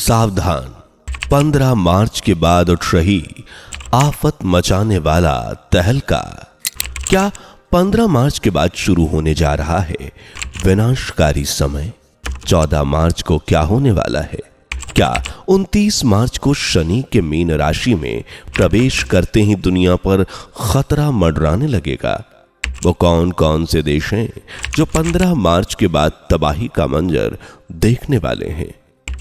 सावधान, 15 मार्च के बाद उठ रही आफत मचाने वाला तहलका। क्या 15 मार्च के बाद शुरू होने जा रहा है विनाशकारी समय? 14 मार्च को क्या होने वाला है? क्या 29 मार्च को शनि के मीन राशि में प्रवेश करते ही दुनिया पर खतरा मंडराने लगेगा? वो कौन कौन से देश हैं जो 15 मार्च के बाद तबाही का मंजर देखने वाले हैं?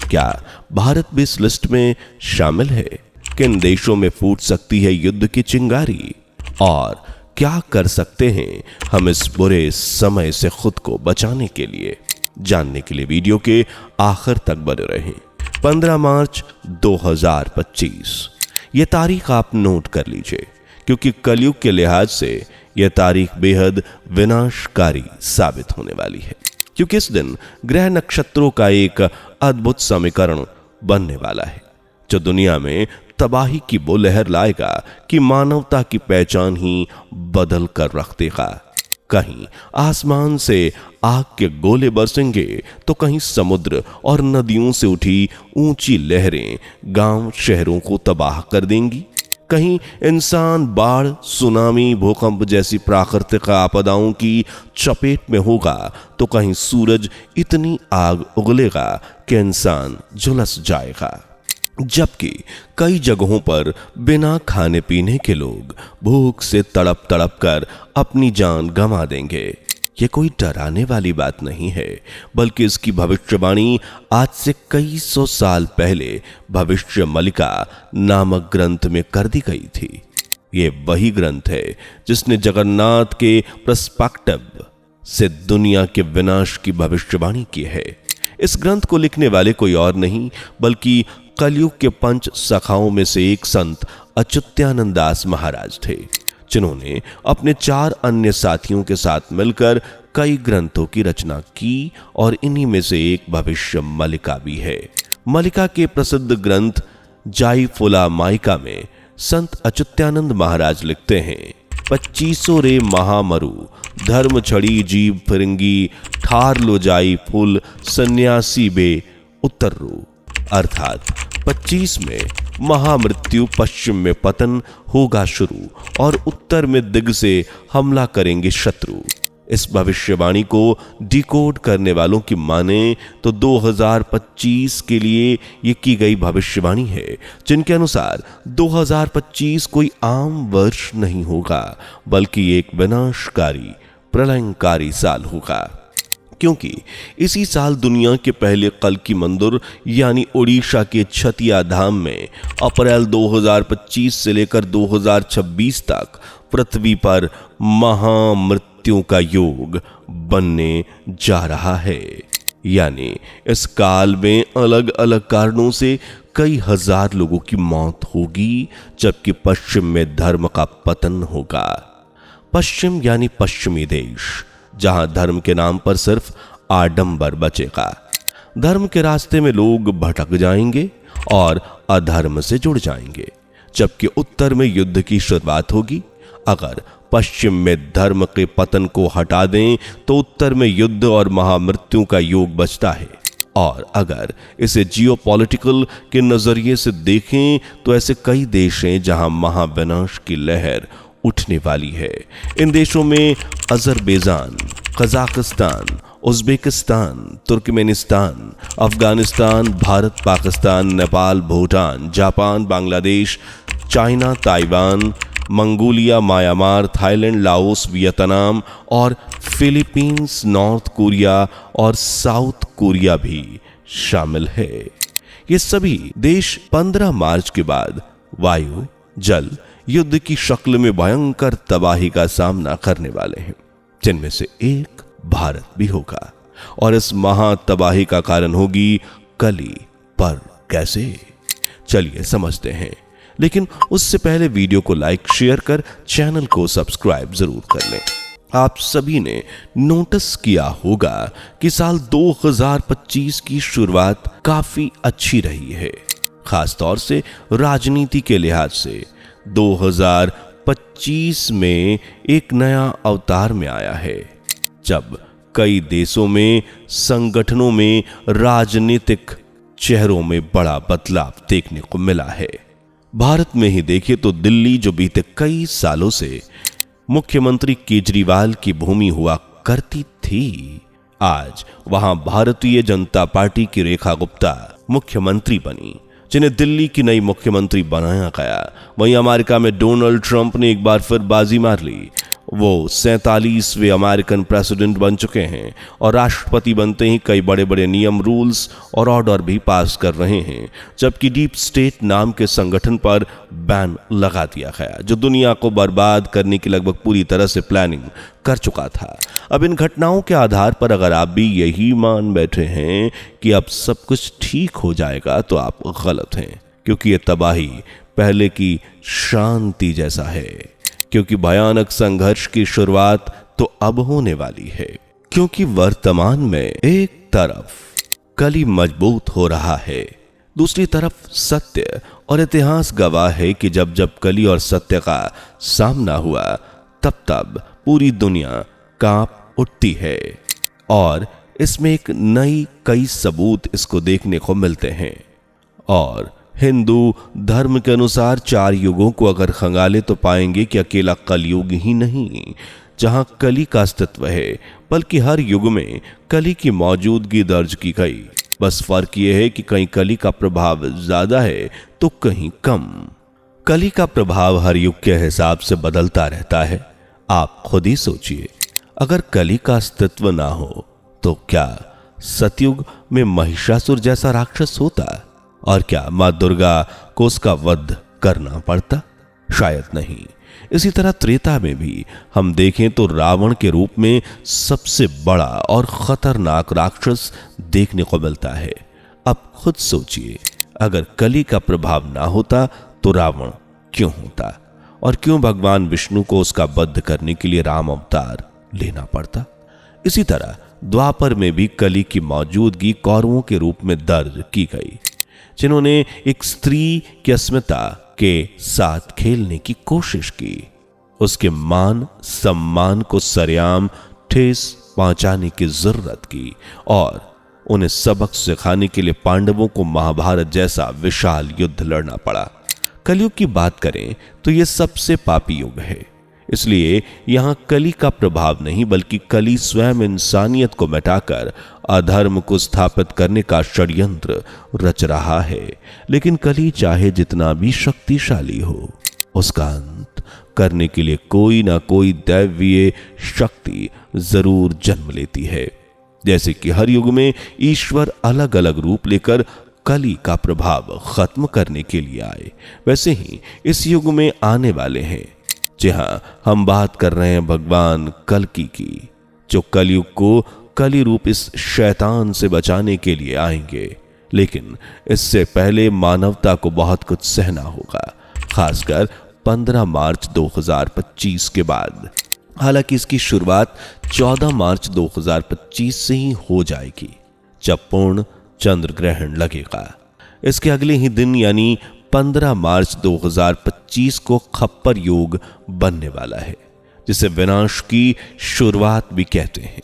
क्या भारत भी इस लिस्ट में शामिल है? किन देशों में फूट सकती है युद्ध की चिंगारी? और क्या कर सकते हैं हम इस बुरे समय से खुद को बचाने के लिए? जानने के लिए वीडियो के आखिर तक बने रहें। 15 मार्च 2025 ये तारीख आप नोट कर लीजिए, क्योंकि कलयुग के लिहाज से यह तारीख बेहद विनाशकारी साबित होने वाली है, क्योंकि इस दिन ग्रह नक्षत्रों का एक अद्भुत समीकरण बनने वाला है जो दुनिया में तबाही की वो लहर लाएगा कि मानवता की पहचान ही बदल कर रख देगा। कहीं आसमान से आग के गोले बरसेंगे तो कहीं समुद्र और नदियों से उठी ऊंची लहरें गांव शहरों को तबाह कर देंगी। कहीं इंसान बाढ़, सुनामी, भूकंप जैसी प्राकृतिक आपदाओं की चपेट में होगा तो कहीं सूरज इतनी आग उगलेगा कि इंसान झुलस जाएगा। जबकि कई जगहों पर बिना खाने पीने के लोग भूख से तड़प तड़प कर अपनी जान गंवा देंगे। ये कोई डराने वाली बात नहीं है, बल्कि इसकी भविष्यवाणी आज से कई सौ साल पहले भविष्य मलिका नामक ग्रंथ में कर दी गई थी। ये वही ग्रंथ है जिसने जगन्नाथ के पर्सपेक्टिव से दुनिया के विनाश की भविष्यवाणी की है। इस ग्रंथ को लिखने वाले कोई और नहीं बल्कि कलयुग के पंच सखाओं में से एक संत अच्युतानंद दास महाराज थे, जिन्होंने अपने 4 अन्य साथियों के साथ मिलकर कई ग्रंथों की रचना की और इन्हीं में से एक भविष्य मलिका भी है। मलिका के प्रसिद्ध ग्रंथ जाई फुला माइका में संत अच्युतानंद महाराज लिखते हैं, 25 रे महामरु धर्म छड़ी जीव फिरंगी ठार लो जाई फुल सन्यासी बे उत्तरू। अर्थात 25 में महामृत्यु, पश्चिम में पतन होगा शुरू और उत्तर में दिग से हमला करेंगे शत्रु। इस भविष्यवाणी को डिकोड करने वालों की माने तो 2025 के लिए ये की गई भविष्यवाणी है, जिनके अनुसार 2025 कोई आम वर्ष नहीं होगा बल्कि एक विनाशकारी प्रलयंकारी साल होगा, क्योंकि इसी साल दुनिया के पहले कल्कि मंदिर यानी ओडिशा के छतिया धाम में अप्रैल 2025 से लेकर 2026 तक पृथ्वी पर महामृत्यु का योग बनने जा रहा है। यानी इस काल में अलग अलग कारणों से कई हजार लोगों की मौत होगी, जबकि पश्चिम में धर्म का पतन होगा। पश्चिम यानी पश्चिमी देश, जहां धर्म के नाम पर सिर्फ आडंबर बचेगा। धर्म के रास्ते में लोग भटक जाएंगे और अधर्म से जुड़ जाएंगे, जबकि उत्तर में युद्ध की शुरुआत होगी। अगर पश्चिम में धर्म के पतन को हटा दें तो उत्तर में युद्ध और महामृत्यु का योग बचता है। और अगर इसे जियोपॉलिटिकल के नजरिए से देखें तो ऐसे कई देश हैं जहां महाविनाश की लहर उठने वाली है। इन देशों में Azerbaijan, Kazakhstan, Uzbekistan, Turkmenistan, Afghanistan, Bharat, Pakistan, Nepal, Bhutan, Japan, Bangladesh, China, Taiwan, Mongolia, Myanmar, Thailand, Laos, Vietnam और फिलीपींस, नॉर्थ कोरिया और साउथ कोरिया भी शामिल है। ये सभी देश 15 मार्च के बाद वायु, जल, युद्ध की शक्ल में भयंकर तबाही का सामना करने वाले हैं, जिनमें से एक भारत भी होगा। और इस महातबाही का कारण होगी कली। पर कैसे? चलिए समझते हैं, लेकिन उससे पहले वीडियो को लाइक, शेयर कर चैनल को सब्सक्राइब जरूर कर लें। आप सभी ने नोटिस किया होगा कि साल 2025 की शुरुआत काफी अच्छी रही है, खासतौर से राजनीति के लिहाज से। 2025 में एक नया अवतार में आया है, जब कई देशों में संगठनों में राजनीतिक चेहरों में बड़ा बदलाव देखने को मिला है। भारत में ही देखें तो दिल्ली, जो बीते कई सालों से मुख्यमंत्री केजरीवाल की भूमि हुआ करती थी, आज वहां भारतीय जनता पार्टी की रेखा गुप्ता मुख्यमंत्री बनी, जिन्हें दिल्ली की नई मुख्यमंत्री बनाया गया। वहीं अमेरिका में डोनाल्ड ट्रंप ने एक बार फिर बाजी मार ली। वो 47वें अमेरिकन प्रेसिडेंट बन चुके हैं और राष्ट्रपति बनते ही कई बड़े बड़े नियम, रूल्स और ऑर्डर भी पास कर रहे हैं, जबकि डीप स्टेट नाम के संगठन पर बैन लगा दिया गया, जो दुनिया को बर्बाद करने की लगभग पूरी तरह से प्लानिंग कर चुका था। अब इन घटनाओं के आधार पर अगर आप भी यही मान बैठे हैं कि अब सब कुछ ठीक हो जाएगा, तो आप गलत हैं, क्योंकि ये तबाही पहले की शांति जैसा है। क्योंकि भयानक संघर्ष की शुरुआत तो अब होने वाली है, क्योंकि वर्तमान में एक तरफ कली मजबूत हो रहा है, दूसरी तरफ सत्य, और इतिहास गवाह है कि जब जब कली और सत्य का सामना हुआ, तब तब पूरी दुनिया कांप उठती है। और इसमें एक नई कई सबूत इसको देखने को मिलते हैं। और हिंदू धर्म के अनुसार 4 युगों को अगर खंगाले तो पाएंगे कि अकेला कलयुग ही नहीं जहां कली का अस्तित्व है, बल्कि हर युग में कली की मौजूदगी दर्ज की गई। बस फर्क यह है कि कहीं कली का प्रभाव ज्यादा है तो कहीं कम। कली का प्रभाव हर युग के हिसाब से बदलता रहता है। आप खुद ही सोचिए, अगर कली का अस्तित्व ना हो तो क्या सतयुग में महिषासुर जैसा राक्षस होता? और क्या मां दुर्गा को उसका वध करना पड़ता? शायद नहीं। इसी तरह त्रेता में भी हम देखें तो रावण के रूप में सबसे बड़ा और खतरनाक राक्षस देखने को मिलता है। अब खुद सोचिए, अगर कली का प्रभाव ना होता तो रावण क्यों होता, और क्यों भगवान विष्णु को उसका वध करने के लिए राम अवतार लेना पड़ता? इसी तरह द्वापर में भी कली की मौजूदगी कौरवों के रूप में दर्ज की गई, जिन्होंने एक स्त्री की अस्मिता के साथ खेलने की कोशिश की, उसके मान सम्मान को सरेआम ठेस पहुंचाने की जरूरत की, और उन्हें सबक सिखाने के लिए पांडवों को महाभारत जैसा विशाल युद्ध लड़ना पड़ा। कलयुग की बात करें तो यह सबसे पापी युग है, इसलिए यहां कली का प्रभाव नहीं, बल्कि कली स्वयं इंसानियत को मिटाकर अधर्म को स्थापित करने का षड्यंत्र रच रहा है। लेकिन कली चाहे जितना भी शक्तिशाली हो, उसका अंत करने के लिए कोई ना कोई दैवीय शक्ति जरूर जन्म लेती है। जैसे कि हर युग में ईश्वर अलग अलग रूप लेकर कली का प्रभाव खत्म करने के लिए आए, वैसे ही इस युग में आने वाले हैं। जी हां, हम बात कर रहे हैं भगवान कल्कि की, जो कलयुग को कली रूप इस शैतान से बचाने के लिए आएंगे। लेकिन इससे पहले मानवता को बहुत कुछ सहना होगा, खासकर 15 मार्च 2025 के बाद। हालांकि इसकी शुरुआत 14 मार्च 2025 से ही हो जाएगी, जब पूर्ण चंद्र ग्रहण लगेगा। इसके अगले ही दिन यानी 15 मार्च 2025 को खप्पर योग बनने वाला है, जिसे विनाश की शुरुआत भी कहते हैं,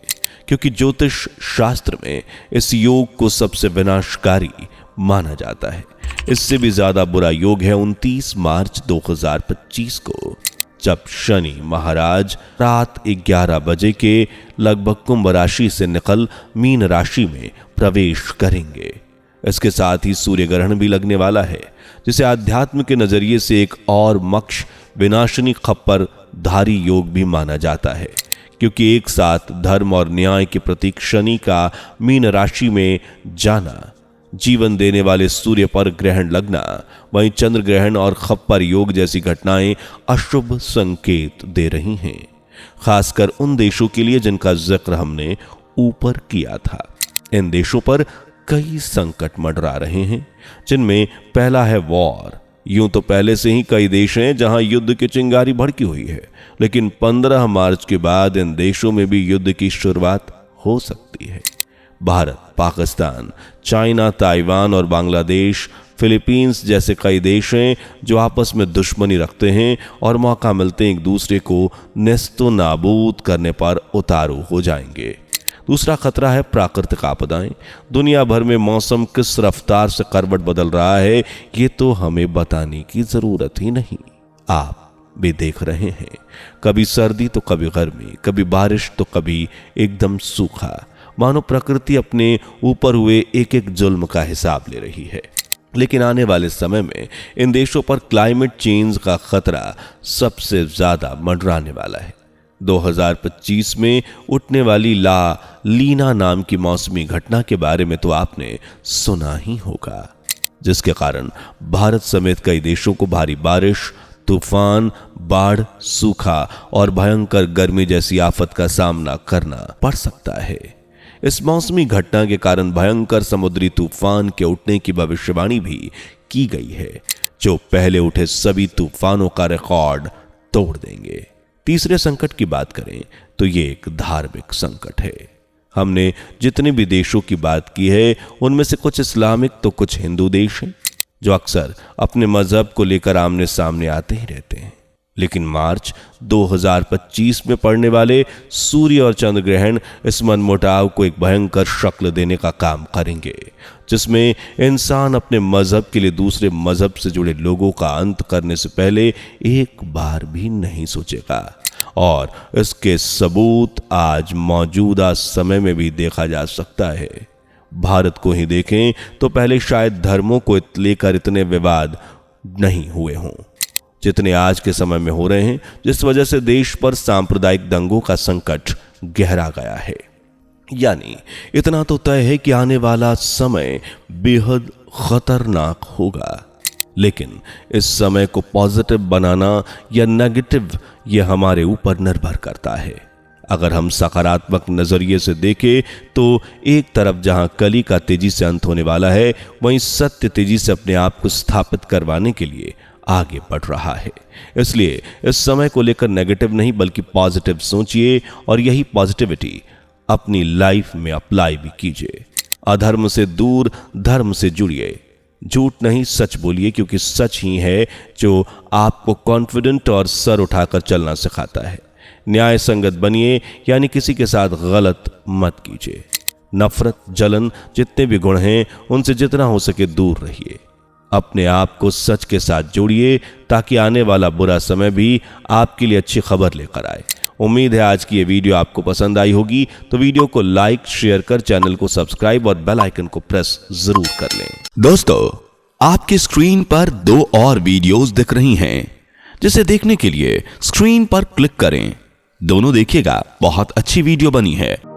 क्योंकि ज्योतिष शास्त्र में इस योग को सबसे विनाशकारी माना जाता है। इससे भी ज्यादा बुरा योग है 29 मार्च 2025 को, जब शनि महाराज रात 11 बजे के लगभग कुंभ राशि से निकल मीन राशि में प्रवेश करेंगे। इसके साथ ही सूर्य ग्रहण भी लगने वाला है, जिसे आध्यात्म के नजरिए से एक और मक्ष विनाशनी खप्पर धारी योग भी माना जाता है, क्योंकि एक साथ धर्म और न्याय के प्रतीक शनि का मीन राशि में जाना, जीवन देने वाले सूर्य पर ग्रहण लगना, वहीं चंद्र ग्रहण और खप्पर योग जैसी घटनाएं अशुभ संकेत दे रही हैं, खासकर उन देशों के लिए जिनका जिक्र हमने ऊपर किया था। इन देशों पर कई संकट मंडरा रहे हैं, जिनमें पहला है वॉर। यूं तो पहले से ही कई देश हैं जहां युद्ध की चिंगारी भड़की हुई है, लेकिन 15 मार्च के बाद इन देशों में भी युद्ध की शुरुआत हो सकती है। भारत, पाकिस्तान, चाइना, ताइवान और बांग्लादेश, फिलीपींस जैसे कई देश हैं जो आपस में दुश्मनी रखते हैं और मौका मिलते एक दूसरे को नेस्तो नाबूद करने पर उतारू हो जाएंगे। दूसरा खतरा है प्राकृतिक आपदाएं। दुनिया भर में मौसम किस रफ्तार से करवट बदल रहा है ये तो हमें बताने की जरूरत ही नहीं। आप भी देख रहे हैं, कभी सर्दी तो कभी गर्मी, कभी बारिश तो कभी एकदम सूखा। मानो प्रकृति अपने ऊपर हुए एक एक जुल्म का हिसाब ले रही है। लेकिन आने वाले समय में इन देशों पर क्लाइमेट चेंज का खतरा सबसे ज्यादा मंडराने वाला है। 2025 में उठने वाली ला लीना नाम की मौसमी घटना के बारे में तो आपने सुना ही होगा, जिसके कारण भारत समेत कई देशों को भारी बारिश, तूफान, बाढ़, सूखा और भयंकर गर्मी जैसी आफत का सामना करना पड़ सकता है। इस मौसमी घटना के कारण भयंकर समुद्री तूफान के उठने की भविष्यवाणी भी की गई है, जो पहले उठे सभी तूफानों का रिकॉर्ड तोड़ देंगे। तीसरे संकट की बात करें तो ये एक धार्मिक संकट है। हमने जितने भी देशों की बात की है उनमें से कुछ इस्लामिक तो कुछ हिंदू देश हैं, जो अक्सर अपने मजहब को लेकर आमने सामने आते ही रहते हैं। लेकिन मार्च 2025 में पड़ने वाले सूर्य और चंद्र ग्रहण इस मनमुटाव को एक भयंकर शक्ल देने का काम करेंगे, जिसमें इंसान अपने मजहब के लिए दूसरे मजहब से जुड़े लोगों का अंत करने से पहले एक बार भी नहीं सोचेगा। और इसके सबूत आज मौजूदा समय में भी देखा जा सकता है। भारत को ही देखें तो पहले शायद धर्मों को लेकर इतने विवाद नहीं हुए हों जितने आज के समय में हो रहे हैं, जिस वजह से देश पर सांप्रदायिक दंगों का संकट गहरा गया है। यानी इतना तो तय है कि आने वाला समय बेहद खतरनाक होगा। लेकिन इस समय को पॉजिटिव बनाना या नेगेटिव, यह हमारे ऊपर निर्भर करता है। अगर हम सकारात्मक नजरिए से देखें तो एक तरफ जहां कली का तेजी से अंत होने वाला है, वहीं सत्य तेजी से अपने आप को स्थापित करवाने के लिए आगे बढ़ रहा है। इसलिए इस समय को लेकर नेगेटिव नहीं बल्कि पॉजिटिव सोचिए और यही पॉजिटिविटी अपनी लाइफ में अप्लाई भी कीजिए। अधर्म से दूर धर्म से जुड़िए। झूठ नहीं सच बोलिए, क्योंकि सच ही है जो आपको कॉन्फिडेंट और सर उठाकर चलना सिखाता है। न्याय संगत बनिए, यानी किसी के साथ गलत मत कीजिए। नफरत, जलन, जितने भी गुण हैं उनसे जितना हो सके दूर रहिए। अपने आप को सच के साथ जोड़िए ताकि आने वाला बुरा समय भी आपके लिए अच्छी खबर लेकर आए। उम्मीद है आज की ये वीडियो आपको पसंद आई होगी, तो वीडियो को लाइक, शेयर कर चैनल को सब्सक्राइब और बेल आइकन को प्रेस जरूर कर लें। दोस्तों, आपकी स्क्रीन पर 2 और वीडियोस दिख रही हैं, जिसे देखने के लिए स्क्रीन पर क्लिक करें। दोनों देखिएगा, बहुत अच्छी वीडियो बनी है।